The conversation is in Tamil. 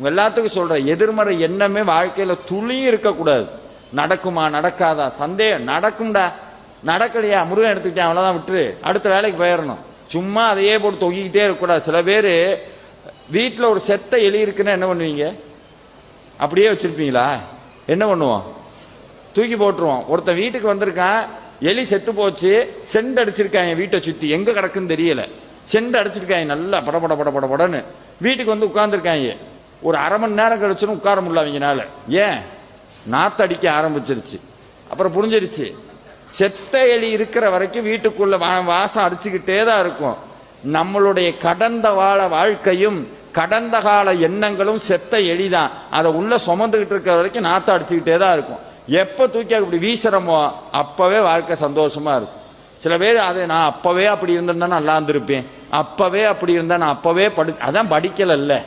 எல்லாத்துக்கும் சொல்ற எதிர்மறை எண்ணமே வாழ்க்கையில துளியும் இருக்கக்கூடாது. நடக்குமா நடக்காதா சந்தேகம், நடக்கும்டா, நடக்கலையா முருகன் எடுத்துக்கிட்டேன் அவ்வளவுதான், விட்டுரு, அடுத்த வேலைக்கு போயிடணும். சும்மா அதையே போட்டு தொங்கிக்கிட்டே இருக்கக்கூடாது. சில பேர் வீட்டில் ஒரு செத்த எலி இருக்குன்னா என்ன பண்ணுவீங்க? அப்படியே வச்சிருப்பீங்களா? என்ன பண்ணுவோம்? தூக்கி போட்டுருவோம். ஒருத்தன் வீட்டுக்கு வந்திருக்கான், எலி செத்து போச்சு, செண்டு அடிச்சிருக்காங்க, வீட்டை சுத்தி எங்க கிடக்குன்னு தெரியல, செண்டு அடிச்சிருக்காங்க நல்லா படபட படபடன்னு. வீட்டுக்கு வந்து உட்கார்ந்துருக்காங்க. ஒரு அரை மணி நேரம் கழிச்சுன்னு உட்கார முடியல அவங்கனால. ஏன்? நாத்தடிக்க ஆரம்பிச்சிருச்சு. அப்புறம் புரிஞ்சிருச்சு, செத்த எலி இருக்கிற வரைக்கும் வீட்டுக்குள்ள வாசம் அடிச்சுக்கிட்டே தான் இருக்கும். நம்மளுடைய கடந்த கால வாழ்க்கையும் கடந்த கால எண்ணங்களும் செத்த எலிதான். அதை உள்ள சுமந்துகிட்டு இருக்கிற வரைக்கும் நாத்தம் அடிச்சுக்கிட்டே தான் இருக்கும். எப்ப தூக்கி அப்படி வீசுறமோ அப்பவே வாழ்க்கை சந்தோஷமா இருக்கும். சில பேர் அதை நான் அப்பவே அப்படி இருந்திருந்தா நல்லா இருந்திருப்பேன், அப்பவே அப்படி இருந்தா நான் அப்பவே அதான் படிக்கல.